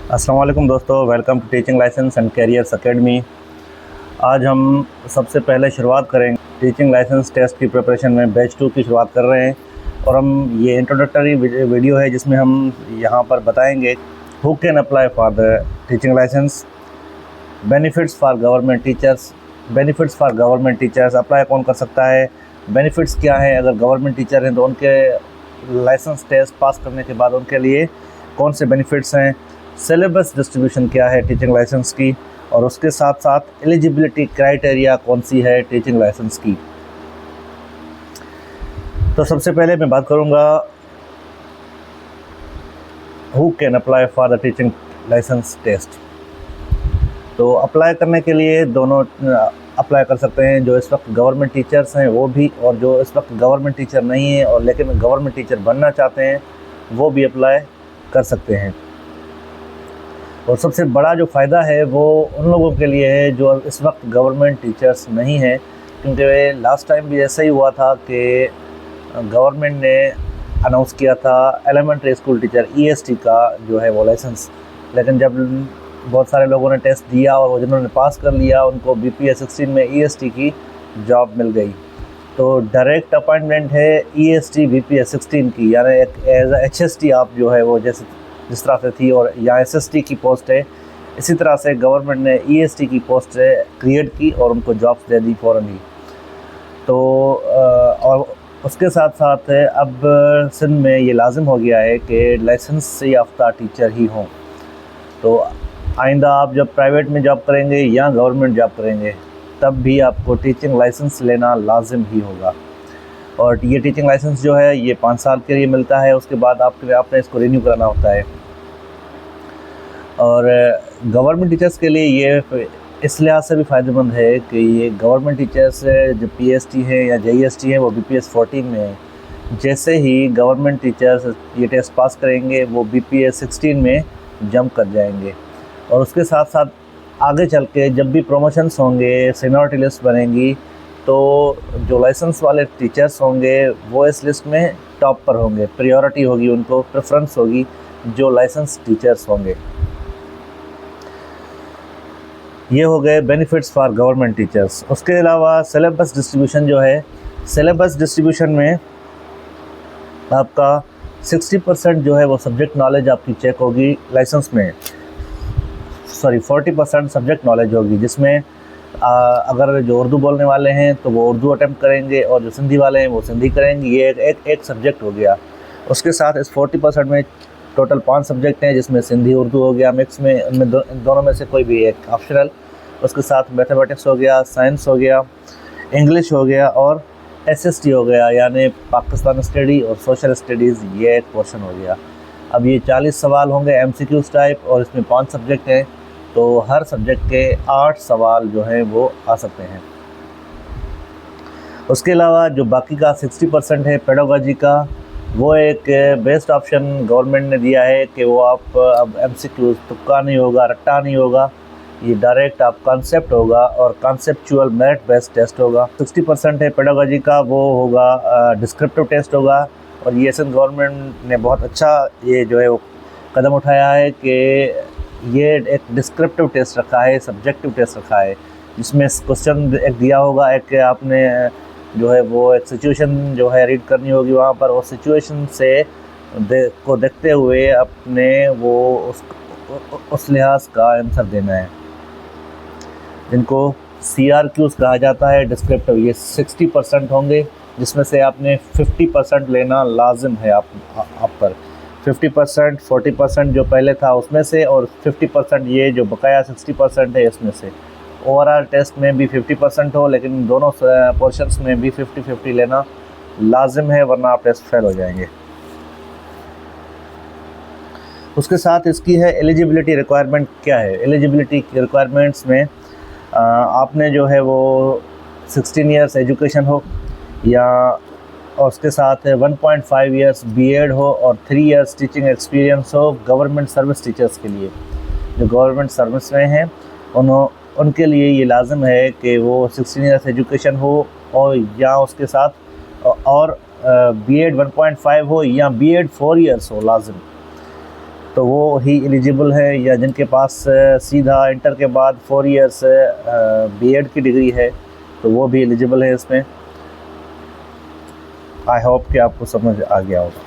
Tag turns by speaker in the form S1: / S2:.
S1: अस्सलाम वालेकुम दोस्तों, welcome to teaching licence and careers academy. आज हम सबसे पहले शुरुआत करेंगे टीचिंग लाइसेंस टेस्ट की प्रिपरेशन में बैच 2 की शुरुआत कर रहे हैं। और हम ये इंट्रोडक्टरी वीडियो है जिसमें हम यहाँ पर बताएंगे who can apply for the teaching licence, benefits for government teachers, apply कौन कर सकता है, बेनिफिट्स क्या है अगर गवर्नमेंट टीचर हैं तो उनके लाइसेंस टेस्ट पास करने के बाद उनके लिए कौन से बेनिफिट्स हैं, सिलेबस डिस्ट्रीब्यूशन क्या है टीचिंग लाइसेंस की, और उसके साथ साथ एलिजिबिलिटी क्राइटेरिया कौन सी है टीचिंग लाइसेंस की। तो सबसे पहले मैं बात करूंगा who can apply for the teaching licence test. तो अप्लाई करने के लिए दोनों अप्लाई कर सकते हैं, जो इस वक्त गवर्नमेंट टीचर्स हैं वो भी, और जो इस वक्त गवर्नमेंट टीचर नहीं है और लेकिन गवर्नमेंट टीचर बनना चाहते हैं वो भी अप्लाई कर सकते हैं। और सबसे बड़ा जो फ़ायदा है वो उन लोगों के लिए है जो इस वक्त गवर्नमेंट टीचर्स नहीं हैं, क्योंकि लास्ट टाइम भी ऐसा ही हुआ था कि गवर्नमेंट ने अनाउंस किया था एलिमेंट्री स्कूल टीचर EST का जो है वो लाइसेंस, लेकिन जब बहुत सारे लोगों ने टेस्ट दिया और वो जिन्होंने पास कर लिया उनको BPS 16 में EST की जॉब मिल गई। तो डायरेक्ट अपॉइंटमेंट है EST BPS 16 की, यानी एक एज HST आप जो है वो जिस तरह से थी और यहाँ SST की पोस्ट है, इसी तरह से गवर्नमेंट ने EST की पोस्ट क्रिएट की और उनको जॉब्स दे दी फ़ौरन ही। तो और उसके साथ साथ अब सिंध में ये लाजिम हो गया है कि लाइसेंस से याफ्ता टीचर ही हों। तो आइंदा आप जब प्राइवेट में जॉब करेंगे या गवर्नमेंट जॉब करेंगे तब भी आपको टीचिंग लाइसेंस लेना लाजिम ही होगा। और ये टीचिंग लाइसेंस जो है ये 5 साल के लिए मिलता है, उसके बाद आपने इसको रिन्यू कराना होता है। और गवर्नमेंट टीचर्स के लिए ये इस लिहाज से भी फ़ायदेमंद है कि ये गवर्नमेंट टीचर्स जो PST हैं या JEST हैं वो BPS 14 में है। जैसे ही गवर्नमेंट टीचर्स ये टेस्ट पास करेंगे वो BPS 16 में जंप कर जाएंगे। और उसके साथ साथ आगे चल के जब भी प्रमोशंस होंगे, सीनियरिटी लिस्ट बनेगी, तो जो लाइसेंस वाले टीचर्स होंगे वो इस लिस्ट में टॉप पर होंगे, प्रायोरिटी होगी, उनको प्रेफरेंस होगी जो लाइसेंस टीचर्स होंगे। ये हो गए बेनिफिट्स फॉर गवर्नमेंट टीचर्स। उसके अलावा सिलेबस डिस्ट्रीब्यूशन जो है, सिलेबस डिस्ट्रीब्यूशन में आपका 60% जो है वो सब्जेक्ट नॉलेज आपकी चेक होगी लाइसेंस में, 40% सब्जेक्ट नॉलेज होगी, जिसमें अगर जो उर्दू बोलने वाले हैं तो वो उर्दू अटैम्प्ट करेंगे और जो सिंधी वाले हैं वो सिंधी करेंगे। ये एक सब्जेक्ट हो गया। उसके साथ इस 40% में टोटल 5 सब्जेक्ट हैं, जिसमें सिंधी उर्दू हो गया मिक्स में, उनमें दोनों में से कोई भी एक ऑप्शनल। उसके साथ मैथमेटिक्स हो गया, साइंस हो गया, इंग्लिश हो गया और SST हो गया, यानी पाकिस्तान स्टडी और सोशल स्टडीज़, ये एक पोर्शन हो गया। अब ये 40 सवाल होंगे MCQs टाइप, और इसमें 5 सब्जेक्ट हैं, तो हर सब्जेक्ट के 8 सवाल जो हैं वो आ सकते हैं। उसके अलावा जो बाकी का 60% है पेडागोजी का, वो एक बेस्ट ऑप्शन गवर्नमेंट ने दिया है कि वो आप अब MCQs तुक्का नहीं होगा, रट्टा नहीं होगा, ये डायरेक्ट आप कॉन्सेप्ट होगा और कॉन्सेप्चुअल मेरिट बेस्ड टेस्ट होगा। 60% है पेडागोजी का, वो होगा डिस्क्रिप्टिव टेस्ट होगा। और ये सिंध गवर्नमेंट ने बहुत अच्छा ये जो है वो कदम उठाया है कि ये एक डिस्क्रिप्टिव टेस्ट रखा है, सब्जेक्टिव टेस्ट रखा है, जिसमें क्वेश्चन एक दिया होगा, एक आपने जो है वो एक सिचुएशन जो है रीड करनी होगी वहाँ पर, और सिचुएशन से को देखते हुए अपने वो उस लिहाज का आंसर देना है, जिनको CRQs कहा जाता है डिस्क्रिप्टिव। ये 60% होंगे, जिसमें से आपने 50% लेना लाजिम है आप पर। 50%, 40% जो पहले था उसमें से, और 50% ये जो बकाया 60% है इसमें से। ओवरऑल टेस्ट में भी 50% हो, लेकिन दोनों पोर्शंस में भी 50-50 लेना लाजिम है, वरना आप टेस्ट फेल हो जाएंगे। उसके साथ इसकी है एलिजिबिलिटी रिक्वायरमेंट क्या है। एलिजिबिलिटी रिक्वायरमेंट्स में आपने जो है वो 16 ईयर्स एजुकेशन हो, या और उसके साथ 1.5 ईयर्स BEd हो, और 3 ईयर्स टीचिंग एक्सपीरियंस हो गवर्नमेंट सर्विस टीचर्स के लिए। जो गवर्नमेंट सर्विस में हैं उनके लिए ये लाजिम है कि वो 16 ईयर्स एजुकेशन हो, और या उसके साथ और BEd 1.5 हो या BEd 4 ईयर्स हो लाजिम। तो वो ही एलिजिबल है, या जिनके पास सीधा इंटर के बाद 4 इयर्स बीएड की डिग्री है तो वो भी एलिजिबल है इसमें। आई होप कि आपको समझ आ गया होगा।